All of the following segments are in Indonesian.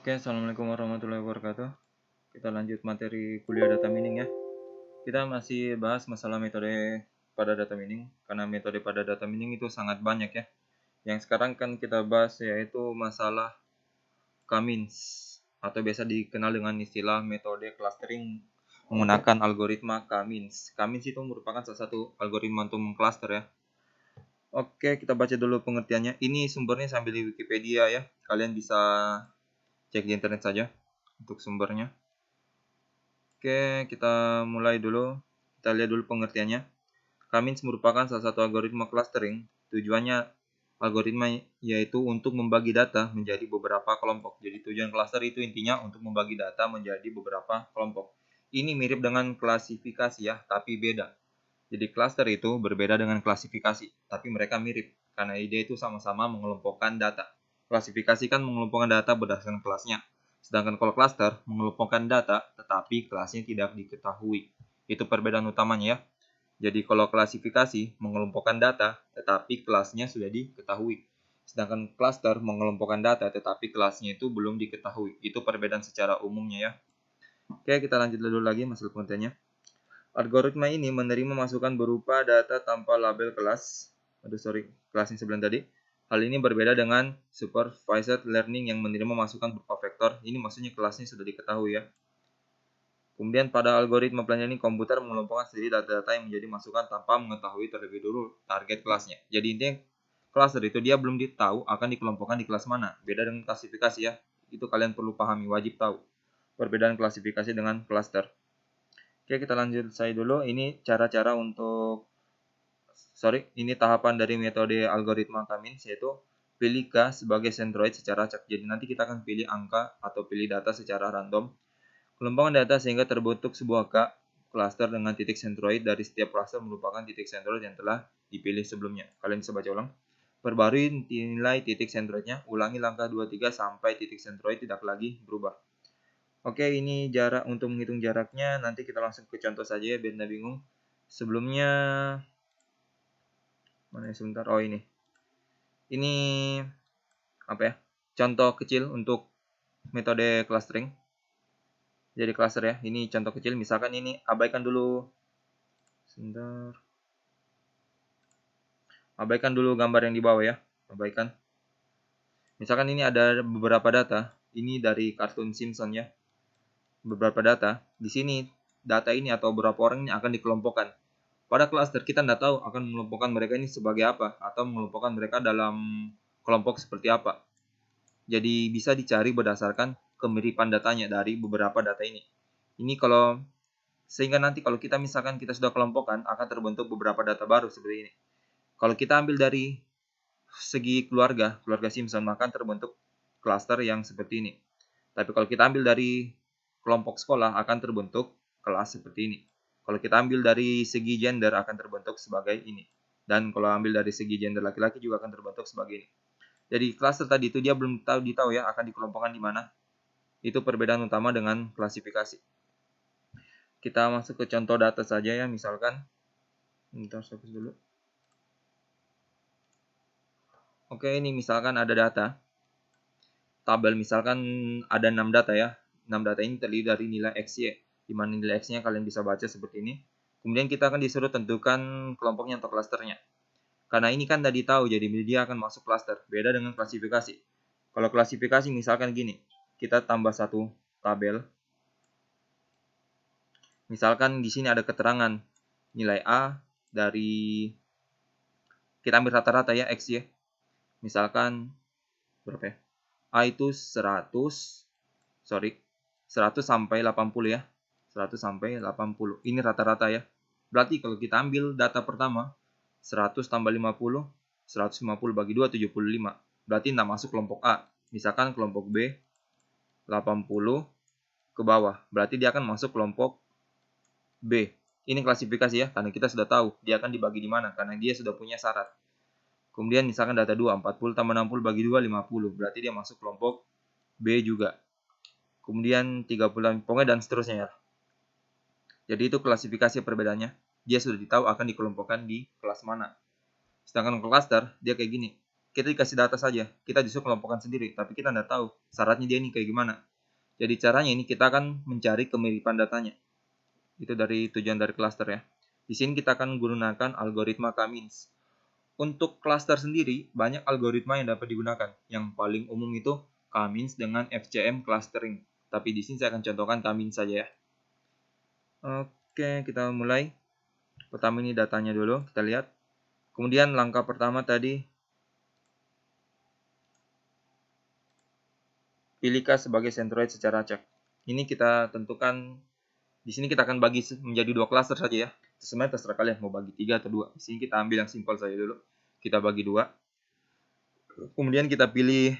Oke, assalamualaikum warahmatullahi wabarakatuh. Kita lanjut materi kuliah data mining ya. Kita masih bahas masalah metode pada data mining, karena metode pada data mining itu sangat banyak ya. Yang sekarang kan kita bahas yaitu masalah K-means, atau biasa dikenal dengan istilah metode clustering menggunakan algoritma K-means. K-means itu merupakan salah satu algoritma untuk mengcluster ya. Oke, kita baca dulu pengertiannya. Ini sumbernya sambil di Wikipedia ya. Kalian bisa cek di internet saja untuk sumbernya. Oke, kita mulai dulu. Kita lihat dulu pengertiannya. K-means merupakan salah satu algoritma clustering. Tujuannya algoritma yaitu untuk membagi data menjadi beberapa kelompok. Jadi tujuan cluster itu intinya untuk membagi data menjadi beberapa kelompok. Ini mirip dengan klasifikasi ya, tapi beda. Jadi cluster itu berbeda dengan klasifikasi, tapi mereka mirip karena ide itu sama-sama mengelompokkan data. Klasifikasi kan mengelompokkan data berdasarkan kelasnya. Sedangkan kalau cluster mengelompokkan data tetapi kelasnya tidak diketahui. Itu perbedaan utamanya ya. Jadi kalau klasifikasi mengelompokkan data tetapi kelasnya sudah diketahui. Sedangkan cluster mengelompokkan data tetapi kelasnya itu belum diketahui. Itu perbedaan secara umumnya ya. Oke, kita lanjut dulu lagi masalah kontennya. Algoritma ini menerima masukan berupa data tanpa label kelas. Kelas yang sebelum tadi. Hal ini berbeda dengan supervised learning yang menerima masukan berupa vektor. Ini maksudnya kelasnya sudah diketahui ya. Kemudian pada algoritma pelajaran ini komputer mengelompokkan sendiri data-data yang menjadi masukan tanpa mengetahui terlebih dulu target kelasnya. Jadi intinya cluster itu dia belum tahu akan dikelompokkan di kelas mana. Beda dengan klasifikasi ya. Itu kalian perlu pahami, wajib tahu. Perbedaan klasifikasi dengan cluster. Oke, kita lanjut saya dulu. Ini cara-cara untuk ini tahapan dari metode algoritma K-means, yaitu pilih K sebagai centroid secara acak. Jadi nanti kita akan pilih angka atau pilih data secara random. Kelompokan data sehingga terbentuk sebuah K cluster dengan titik centroid. Dari setiap cluster merupakan titik centroid yang telah dipilih sebelumnya. Kalian bisa baca ulang. Perbarui nilai titik centroidnya, ulangi langkah 2-3 sampai titik centroid tidak lagi berubah. Oke, ini jarak untuk menghitung jaraknya. Nanti kita langsung ke contoh saja ya, biar tidak bingung. Sebelumnya, mana sebentar? Oh ini. Ini apa ya? Contoh kecil untuk metode clustering. Jadi cluster ya. Ini contoh kecil. Misalkan ini abaikan dulu. Sebentar. Abaikan dulu gambar yang di bawah ya. Abaikan. Misalkan ini ada beberapa data. Ini dari kartun Simpson ya. Beberapa data. Di sini data ini atau beberapa orang ini akan dikelompokkan. Pada cluster kita tidak tahu akan mengelompokkan mereka ini sebagai apa atau mengelompokkan mereka dalam kelompok seperti apa. Jadi bisa dicari berdasarkan kemiripan datanya dari beberapa data ini. Ini kalau sehingga nanti kalau kita misalkan kita sudah kelompokkan akan terbentuk beberapa data baru seperti ini. Kalau kita ambil dari segi keluarga Simpson maka terbentuk cluster yang seperti ini. Tapi kalau kita ambil dari kelompok sekolah akan terbentuk kelas seperti ini. Kalau kita ambil dari segi gender akan terbentuk sebagai ini. Dan kalau ambil dari segi gender laki-laki juga akan terbentuk sebagai ini. Jadi cluster tadi itu dia belum tahu ya akan dikelompokkan di mana. Itu perbedaan utama dengan klasifikasi. Kita masuk ke contoh data saja ya, misalkan. Bentar, fokus dulu. Oke, ini misalkan ada data. Tabel misalkan ada 6 data ya. 6 data ini terdiri dari nilai X, Y. Di mana nilai X-nya kalian bisa baca seperti ini. Kemudian kita akan disuruh tentukan kelompoknya atau klasternya. Karena ini kan tadi tahu, jadi dia akan masuk klaster. Beda dengan klasifikasi. Kalau klasifikasi misalkan gini, kita tambah satu tabel. Misalkan di sini ada keterangan nilai A dari, kita ambil rata-rata ya, X, Y. Misalkan berapa ya? A itu 100 sampai 80 ya. 100 sampai 80. Ini rata-rata ya. Berarti kalau kita ambil data pertama, 100 tambah 50, 150 bagi 2, 75. Berarti tidak masuk kelompok A. Misalkan kelompok B, 80 ke bawah. Berarti dia akan masuk kelompok B. Ini klasifikasi ya, karena kita sudah tahu dia akan dibagi di mana, karena dia sudah punya syarat. Kemudian misalkan data 2, 40 tambah 60 bagi 2, 50. Berarti dia masuk kelompok B juga. Kemudian 30, pokoknya dan seterusnya ya. Jadi itu klasifikasi perbedaannya. Dia sudah ditahu akan dikelompokkan di kelas mana. Sedangkan cluster dia kayak gini. kita dikasih data saja, kita disuruh kelompokkan sendiri, tapi kita nggak tahu syaratnya dia ini kayak gimana. Jadi caranya ini kita akan mencari kemiripan datanya. Itu dari tujuan dari cluster ya. Di sini kita akan menggunakan algoritma K-means. Untuk cluster sendiri, banyak algoritma yang dapat digunakan. Yang paling umum itu K-means dengan FCM clustering. Tapi di sini saya akan contohkan K-means saja ya. Oke, kita mulai. Pertama ini datanya dulu, kita lihat. Kemudian langkah pertama tadi, pilih K sebagai centroid secara acak. Ini kita tentukan, di sini kita akan bagi menjadi 2 cluster saja ya. Sebenarnya terserah kalian mau bagi 3 atau 2. Di sini kita ambil yang simpel saja dulu. Kita bagi 2. Kemudian kita pilih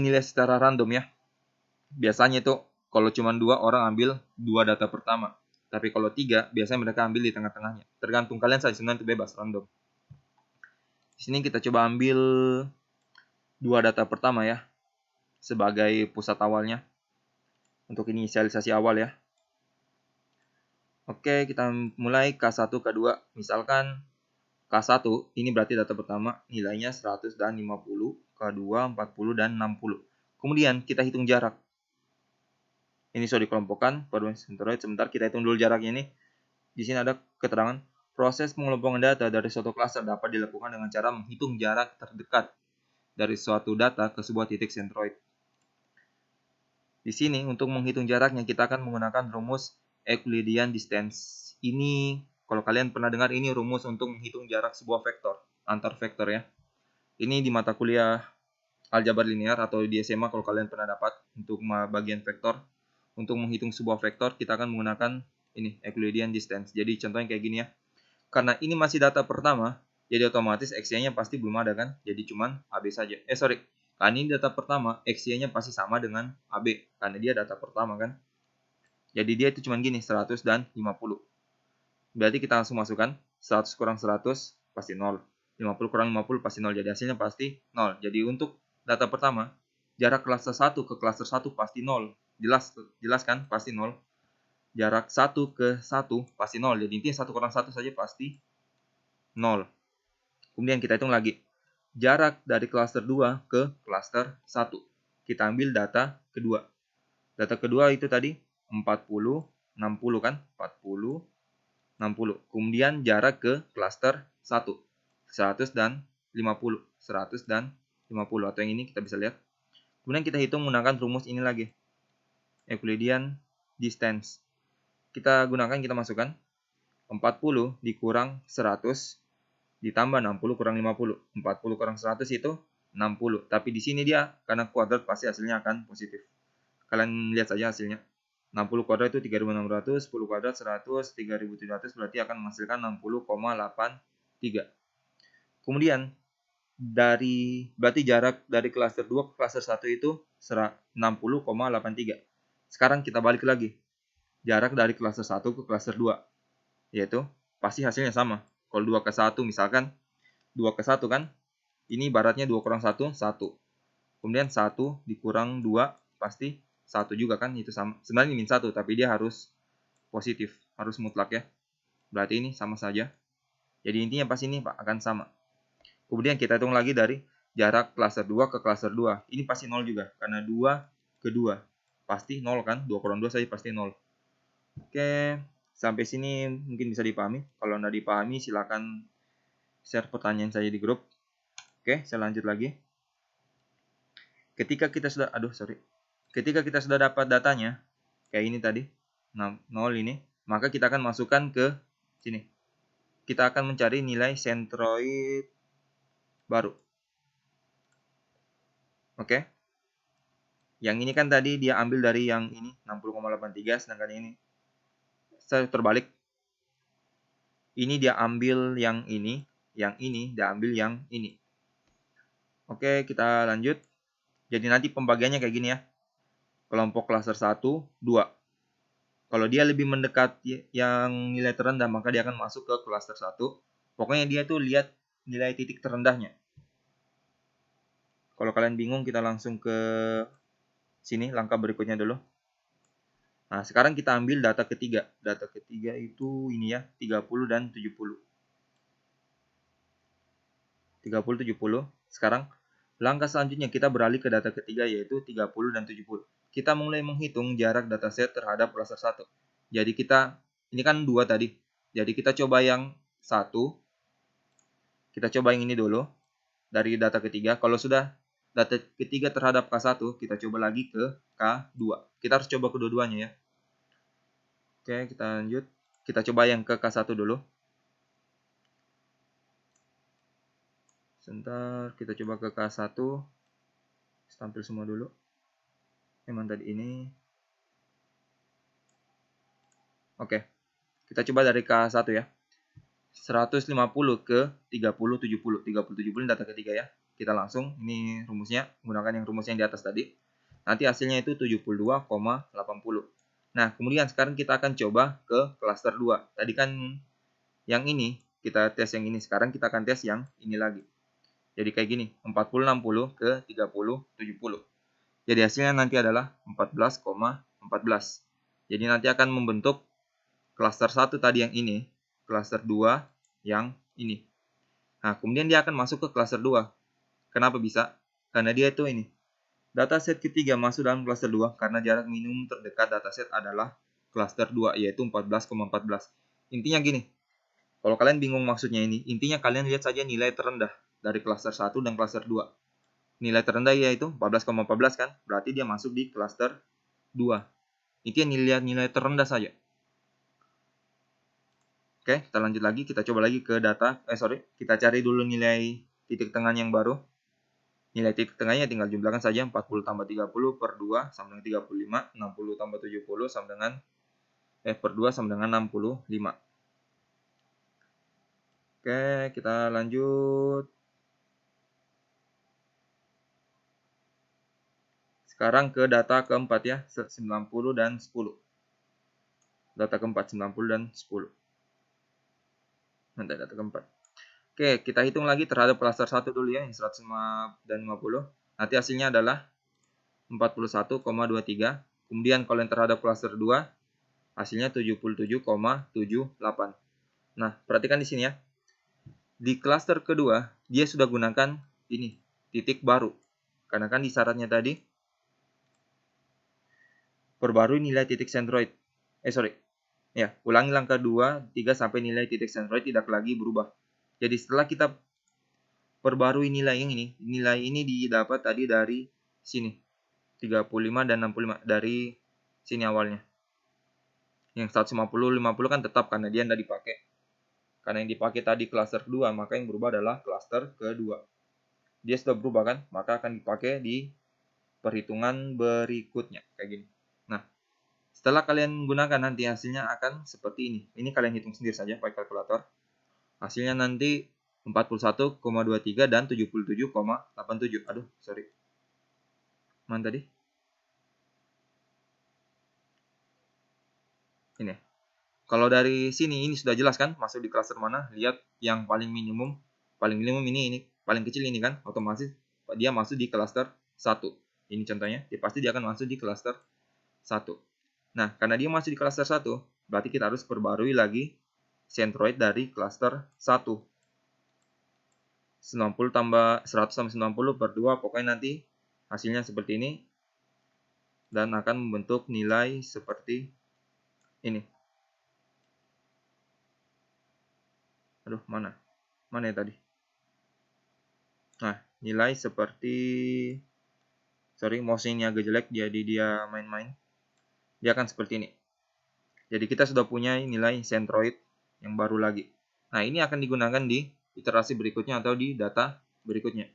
nilai secara random ya. Biasanya itu kalau cuma 2 orang ambil 2 data pertama. Tapi kalau 3 biasanya mereka ambil di tengah-tengahnya. Tergantung kalian saja, sebenarnya itu bebas random. Di sini kita coba ambil 2 data pertama ya sebagai pusat awalnya untuk inisialisasi awal ya. Oke, kita mulai K1, K2. Misalkan K1 ini berarti data pertama, nilainya 100 dan 50, K2 40 dan 60. Kemudian kita hitung jarak. Ini sudah dikelompokkan, sebentar kita hitung dulu jaraknya ini. Di sini ada keterangan, proses pengelompokan data dari suatu klaster dapat dilakukan dengan cara menghitung jarak terdekat dari suatu data ke sebuah titik centroid. Di sini untuk menghitung jaraknya kita akan menggunakan rumus Euclidean distance. Ini kalau kalian pernah dengar, ini rumus untuk menghitung jarak sebuah vektor, antar vektor ya. Ini di mata kuliah aljabar linear atau di SMA kalau kalian pernah dapat untuk bagian vektor. Untuk menghitung sebuah vektor kita akan menggunakan ini Euclidean distance. Jadi contohnya kayak gini ya. Karena ini masih data pertama, jadi otomatis XY-nya pasti belum ada kan. Jadi cuman AB saja. Karena ini data pertama, XY-nya pasti sama dengan AB karena dia data pertama kan. Jadi dia itu cuman gini, 100 dan 50. Berarti kita langsung masukkan 100 kurang 100 pasti 0. 50 kurang 50 pasti 0. Jadi hasilnya pasti 0. Jadi untuk data pertama, jarak cluster 1 ke cluster 1 pasti 0. Jelas kan? Pasti 0. Jarak 1 ke 1 pasti 0. Jadi intinya 1 kurang 1 saja pasti 0. Kemudian kita hitung lagi. Jarak dari cluster 2 ke cluster 1. Kita ambil data kedua. Data kedua itu tadi 40, 60 kan? 40, 60. Kemudian jarak ke cluster 1. 100 dan 50. 100 dan 50. Atau yang ini kita bisa lihat. Kemudian kita hitung menggunakan rumus ini lagi. Euclidean distance. Kita gunakan, kita masukkan 40 dikurang 100 ditambah 60 kurang 50. 40 kurang 100 itu 60. Tapi di sini dia karena kuadrat pasti hasilnya akan positif. Kalian lihat saja hasilnya. 60 kuadrat itu 3600, 10 kuadrat 100, 3700 berarti akan menghasilkan 60,83. Kemudian berarti jarak dari cluster 2 ke cluster 1 itu 60,83. Sekarang kita balik lagi. Jarak dari cluster 1 ke cluster 2 yaitu pasti hasilnya sama. Kalau 2 ke 1 misalkan 2 ke 1 kan, ini ibaratnya 2 kurang 1, 1. Kemudian 1 dikurang 2 pasti 1 juga kan, itu sama. Sebenarnya min 1 tapi dia harus positif, harus mutlak ya. Berarti ini sama saja. Jadi intinya pas ini Pak akan sama. Kemudian kita hitung lagi dari jarak cluster 2 ke cluster 2. Ini pasti 0 juga karena 2 ke 2 pasti 0 kan, 2 kurang 2 saja pasti 0. Oke, sampai sini mungkin bisa dipahami. Kalau nggak dipahami silakan share pertanyaan saya di grup. Oke, saya lanjut lagi. Ketika kita sudah dapat datanya kayak ini tadi, 0 ini, maka kita akan masukkan ke sini. Kita akan mencari nilai centroid baru. Oke. Yang ini kan tadi dia ambil dari yang ini 60,83, sedangkan ini saya terbalik. Ini dia ambil yang ini dia ambil yang ini. Oke, kita lanjut. Jadi nanti pembagiannya kayak gini ya. Kelompok cluster 1, 2. Kalau dia lebih mendekat yang nilai terendah, maka dia akan masuk ke cluster 1. Pokoknya dia tuh lihat nilai titik terendahnya. Kalau kalian bingung, kita langsung ke sini, langkah berikutnya dulu. Nah, sekarang kita ambil data ketiga. Data ketiga itu ini ya, 30 dan 70. 30, 70. Sekarang langkah selanjutnya kita beralih ke data ketiga yaitu 30 dan 70. Kita mulai menghitung jarak dataset terhadap klaster 1. Jadi ini kan 2 tadi. Jadi kita coba yang 1. Kita coba yang ini dulu dari data ketiga. Kalau sudah data ketiga terhadap K1, kita coba lagi ke K2. Kita harus coba kedua-duanya ya. Oke, kita lanjut. Kita coba yang ke K1 dulu. Sebentar, kita coba ke K1. Tampil semua dulu. Memang tadi ini. Oke, kita coba dari K1 ya. 150 ke 30, 70. 30, 70 ini data ketiga ya. Kita langsung, ini rumusnya, menggunakan yang rumus yang di atas tadi. Nanti hasilnya itu 72,80. Nah, kemudian sekarang kita akan coba ke klaster 2. Tadi kan yang ini, kita tes yang ini. Sekarang kita akan tes yang ini lagi. Jadi kayak gini, 40, 60 ke 30, 70. Jadi hasilnya nanti adalah 14,14. Jadi nanti akan membentuk klaster 1 tadi yang ini, klaster 2 yang ini. Nah, kemudian dia akan masuk ke klaster 2. Kenapa bisa? Karena dia itu ini. Dataset ketiga masuk dalam klaster 2 karena jarak minimum terdekat dataset adalah klaster 2 yaitu 14,14. Intinya gini. Kalau kalian bingung maksudnya ini, intinya kalian lihat saja nilai terendah dari klaster 1 dan klaster 2. Nilai terendah yaitu 14,14 kan? Berarti dia masuk di klaster 2. Intinya nilai terendah saja. Oke, kita lanjut lagi. Kita coba lagi ke data. Kita cari dulu nilai titik tengah yang baru. Nilai titik tengahnya tinggal jumlahkan saja 40 tambah 30 per 2 sama dengan 35, 60 tambah 70 sama dengan per 2 sama dengan 65. Oke, kita lanjut. Sekarang ke data keempat ya, 90 dan 10. Data keempat 90 dan 10. Nanti data keempat. Oke, kita hitung lagi terhadap klaster 1 dulu ya, yang 105 dan 50. Nanti hasilnya adalah 41,23. Kemudian kalau yang terhadap klaster 2, hasilnya 77,78. Nah, perhatikan di sini ya. Di klaster kedua, dia sudah gunakan ini, titik baru. Karena kan di syaratnya tadi, perbarui nilai titik sentroid. Ya, ulangi langkah 2, 3 sampai nilai titik sentroid tidak lagi berubah. Jadi setelah kita perbarui nilai yang ini, nilai ini didapat tadi dari sini. 35 dan 65 dari sini awalnya. Yang 150, 50 kan tetap karena dia tidak dipakai. Karena yang dipakai tadi klaster kedua, maka yang berubah adalah klaster kedua. Dia sudah berubah kan, maka akan dipakai di perhitungan berikutnya. Kayak gini. Nah, setelah kalian gunakan nanti hasilnya akan seperti ini. Ini kalian hitung sendiri saja pakai kalkulator. Hasilnya nanti 41,23 dan 77,87. Aduh, sorry. Mana tadi? Ini. Kalau dari sini ini sudah jelas kan masuk di klaster mana? Lihat yang paling minimum. Paling minimum ini paling kecil ini kan, otomatis dia masuk di klaster 1. Ini contohnya, pasti dia akan masuk di klaster 1. Nah, karena dia masih di klaster 1, berarti kita harus perbarui lagi sentroid dari klaster 1. 90 tambah 100 tambah 90 per 2, pokoknya nanti hasilnya seperti ini. Dan akan membentuk nilai seperti ini. Aduh, mana ya tadi? Nah, nilai seperti, mouse ini agak jelek, jadi dia main-main. Dia akan seperti ini. Jadi kita sudah punya nilai sentroid yang baru lagi. Nah, ini akan digunakan di iterasi berikutnya atau di data berikutnya.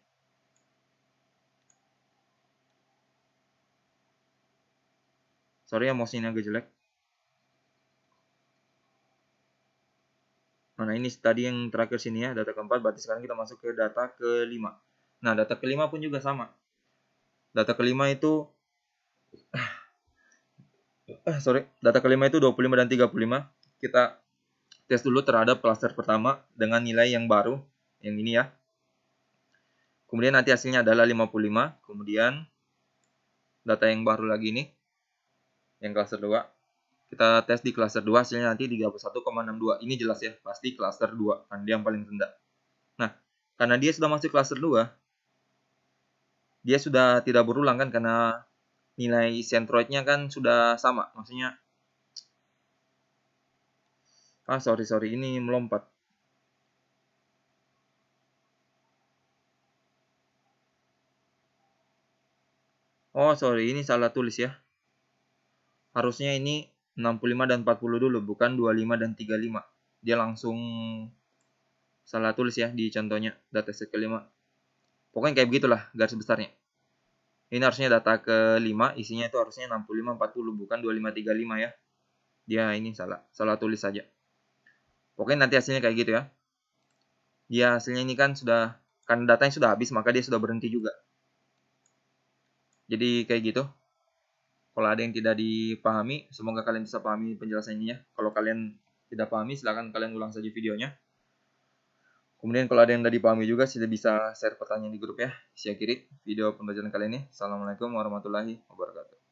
Sorry ya, mouse ini agak jelek. Nah, ini tadi yang terakhir sini ya, data keempat. Berarti sekarang kita masuk ke data kelima. Nah, data kelima pun juga sama. Data kelima itu data kelima itu 25 dan 35. Kita tes dulu terhadap klaster pertama dengan nilai yang baru, yang ini ya. Kemudian nanti hasilnya adalah 55. Kemudian data yang baru lagi ini, yang klaster 2. Kita tes di klaster 2, hasilnya nanti 31,62. Ini jelas ya, pasti klaster 2, kan dia yang paling rendah. Nah, karena dia sudah masuk klaster 2, dia sudah tidak berulang kan, karena nilai centroidnya kan sudah sama. Maksudnya, sorry, ini melompat. Oh, sorry, ini salah tulis ya. Harusnya ini 65 dan 40 dulu, bukan 25 dan 35. Dia langsung salah tulis ya di contohnya, dataset kelima. Pokoknya kayak begitulah garis besarnya. Ini harusnya data ke-5, isinya itu harusnya 65, 40, bukan 25, 35 ya. Dia ini salah tulis saja. Pokoknya nanti hasilnya kayak gitu ya. Dia hasilnya ini kan sudah, kan datanya sudah habis, maka dia sudah berhenti juga. Jadi kayak gitu. Kalau ada yang tidak dipahami, semoga kalian bisa pahami penjelasannya ya. Kalau kalian tidak pahami, silahkan kalian ulang saja videonya. Kemudian kalau ada yang tidak dipahami juga, sudah bisa share pertanyaan di grup ya. Saya akhiri video pembelajaran kali ini. Assalamualaikum warahmatullahi wabarakatuh.